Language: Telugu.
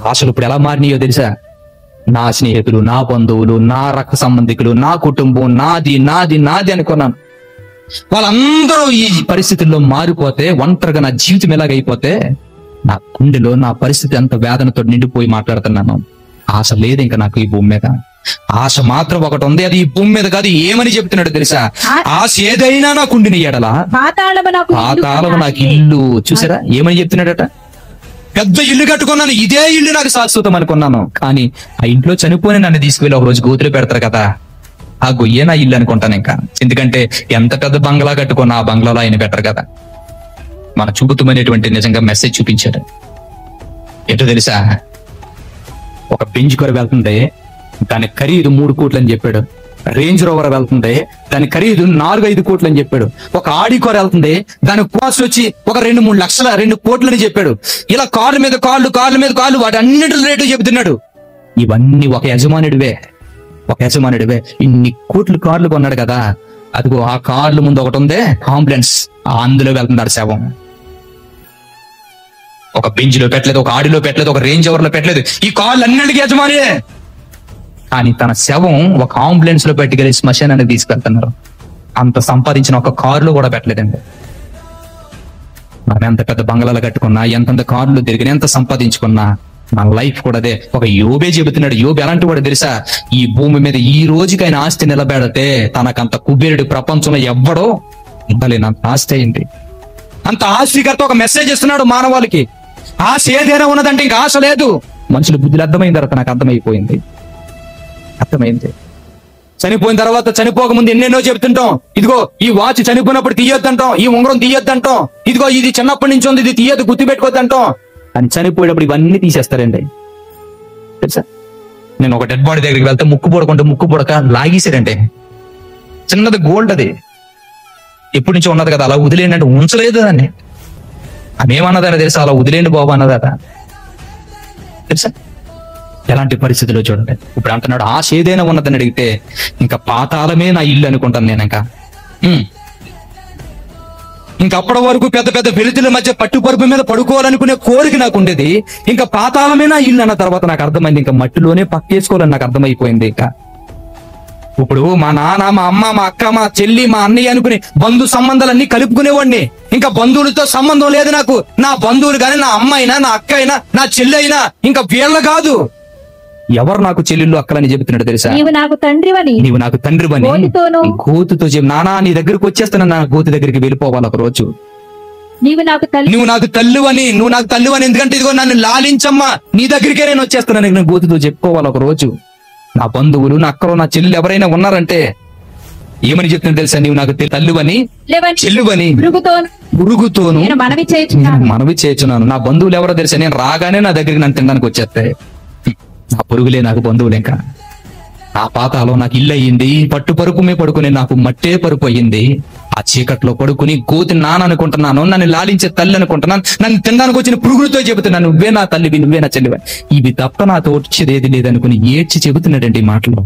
ఆశలు ఇప్పుడు ఎలా మారినాయో తెలుసా? నా స్నేహితులు, నా బంధువులు, నా రక్త సంబంధికులు, నా కుటుంబం, నాది నాది నాది అనుకున్నాను. వాళ్ళందరూ ఈ పరిస్థితుల్లో మారిపోతే, ఒంటరిగా నా జీవితం ఎలాగైపోతే, నా గుండెలో నా పరిస్థితి ఎంత వేదనతో నిండిపోయి మాట్లాడుతున్నాను. ఆశ లేదు ఇంకా నాకు ఈ భూమి మీద. ఆశ మాత్రం ఒకటి ఉంది, అది ఈ భూమి మీద కాదు. ఏమని చెప్తున్నాడు తెలుసా? ఆశ ఏదైనా నా కుండిని ఎడలా పాతాళము నాకు ఇల్లు. చూసారా ఏమని చెప్తున్నాడట? పెద్ద ఇల్లు కట్టుకున్నాను, ఇదే ఇల్లు నాకు శాశ్వతం అనుకున్నాను. కానీ ఆ ఇంట్లో చనిపోయి నన్ను తీసుకువెళ్ళి ఒక రోజు గోతులు పెడతారు కదా, ఆ గొయ్యే నా ఇల్లు అనుకుంటాను ఇంకా. ఎందుకంటే ఎంత పెద్ద బంగ్లా కట్టుకున్నా ఆ బంగ్లాలో ఆయన పెట్టరు కదా. మన చూపుతుమనేటువంటి నిజంగా మెసేజ్ చూపించాడు. ఏంటో తెలుసా? ఒక బెంజ్ కారు వెళ్తుంది, దాని ఖరీదు 3 కోట్లు అని చెప్పాడు. రేంజ్ రోవర్ వెళ్తుంది, దాని ఖరీదు 4-5 కోట్లు అని చెప్పాడు. ఒక ఆడి కారు వెళ్తుంది, దాని కాస్ట్ వచ్చి ఒక 2-3 లక్షల 2 కోట్లు అని చెప్పాడు. ఇలా కార్ల మీద కార్లు వాటి అన్నిటి రేటు చెబుతున్నాడు. ఇవన్నీ ఒక యజమానుడివే ఇన్ని కోట్లు కార్లు కొన్నాడు కదా. అదిగో ఆ కార్ల ముందు ఒకటి ఉంది, అంబులెన్స్, అందులో వెళ్తున్నాడు శవం. ఒక బెంచ్ లో పెట్టలేదు, ఒక ఆడిలో పెట్టలేదు, ఒక రేంజ్ ఓవర్ లో పెట్టలేదు. ఈ కార్లు అన్నిటికీ యజమానియే. కానీ తన శవం ఒక అంబులెన్స్ లో పెట్టుకెళ్ళి శ్మశానానికి తీసుకెళ్తున్నారు. అంత సంపాదించిన ఒక కారులో కూడా పెట్టలేదండి. మనం ఎంత పెద్ద బంగ్లాలు కట్టుకున్నా, ఎంతంత కార్లు తిరిగినా, ఎంత సంపాదించుకున్నా, మన లైఫ్ కూడా అదే. ఒక యోబే చెబుతున్నాడు. యోబు ఎలాంటి వాడు తెలుసా? ఈ భూమి మీద ఈ రోజుకైనా ఆస్తి నిలబెడితే తనకంత కుబేరుడు ప్రపంచంలో ఎవ్వడో ఉండలేనంత ఆస్తి అయింది. అంత ఆస్తికర్త ఒక మెసేజ్ ఇస్తున్నాడు మానవాళికి. ఆశ ఏదైనా ఉన్నదంటే ఇంకా ఆశ లేదు. మనుషుల బుద్ధులు అర్థమైన తర్వాత నాకు అర్థమైంది. చనిపోయిన తర్వాత, చనిపోకముందు ఎన్నెన్నో చెప్తుంటాం. ఇదిగో ఈ వాచ్ చనిపోయినప్పుడు తీయొద్దంటాం, ఈ ఉంగరం తీయొద్దంటాం, ఇదిగో ఇది చిన్నప్పటి నుంచి ఉంది, ఇది తీయొద్దు, గుర్తు పెట్టుకోద్దంటాం. అని చనిపోయేటప్పుడు ఇవన్నీ తీసేస్తారండి. తెలుసా? నేను ఒక డెడ్ బాడీ దగ్గరికి వెళ్తే ముక్కు పొడక లాగేసారంటే. చిన్నది గోల్డ్, అది ఎప్పటి నుంచో ఉన్నది కదా, అలా వదిలేయండి అంటే ఉంచలేదు దాన్ని. ఆమెమన్నదని తెలుసా? అలా వదిలేండి బాబు అన్నదట. తెలుసా ఎలాంటి పరిస్థితుల్లో చూడండి. ఇప్పుడు అంటున్నాడు ఆశ ఏదైనా ఉన్నదని అడిగితే ఇంకా పాతాళమే నా ఇల్లు అనుకుంటాను నేను. ఇంకా అప్పటి వరకు పెద్ద పెద్ద వెలుతుల మధ్య పట్టుపరుపు మీద పడుకోవాలనుకునే కోరిక నాకు ఉండేది. ఇంకా పాతాళమే నా ఇల్లు అన్న తర్వాత నాకు అర్థమైంది, ఇంకా మట్టిలోనే పక్కేసుకోవాలని నాకు అర్థమైపోయింది. ఇంకా ఇప్పుడు మా నాన్న, మా అమ్మ, మా అక్క, మా చెల్లి, మా అన్నయ్య అనుకుని బంధు సంబంధాలన్నీ కలుపుకునేవాడిని. ఇంకా బంధువులతో సంబంధం లేదు నాకు. నా బంధువులు కానీ, నా అమ్మ అయినా, నా అక్క అయినా, నా చెల్లి అయినా ఇంకా వీళ్ళ కాదు. ఎవరు నాకు చెల్లెళ్ళు, అక్కలని చెబుతున్నాడు తెలుసా? నీవు నాకు తండ్రివని గోతుతో చెప్పి, నానా నీ దగ్గరికి వచ్చేస్తాను, నా గోతు దగ్గరికి వెళ్ళిపోవాలి ఒక రోజు. నువ్వు నాకు తల్లివని, నువ్వు నాకు తల్లివని, ఎందుకంటే ఇదిగో నన్ను లాలించమ్మా, నీ దగ్గరికే నేను వచ్చేస్తాను, నేను గోతుతో చెప్పుకోవాలి ఒక రోజు. నా బంధువులు, నా అక్కలో, నా చెల్లెలు ఎవరైనా ఉన్నారంటే ఏమని చెప్తున్నా తెలుసా? నీవు నాకు తల్లివని, చెల్లువని, గురుగుతోను మనవి చేస్తున్నాను. నా బంధువులు ఎవరో తెలుసా? నేను రాగానే నా దగ్గరికి నన్ను తినడానికి వచ్చేస్తాయి. నా పొరుగులే నాకు బంధువులు. ఇంకా నా పాతాలో నాకు ఇల్లు అయ్యింది. పట్టు పరుపుమే పడుకుని నాకు మట్టే పరుపు అయ్యింది. ఆ చీకట్లో పడుకుని గోతి నాననుకుంటున్నాను, నన్ను లాలించే తల్లి అనుకుంటున్నాను, నన్ను తినడానికి వచ్చిన పురుగులతో చెబుతున్నాను నువ్వే నా తల్లివి, నువ్వే నా చెల్లివి. ఇవి తప్ప నాతో వచ్చేది ఏది లేదనుకుని ఏడ్చి చెబుతున్నాడండి ఈ మాటలు.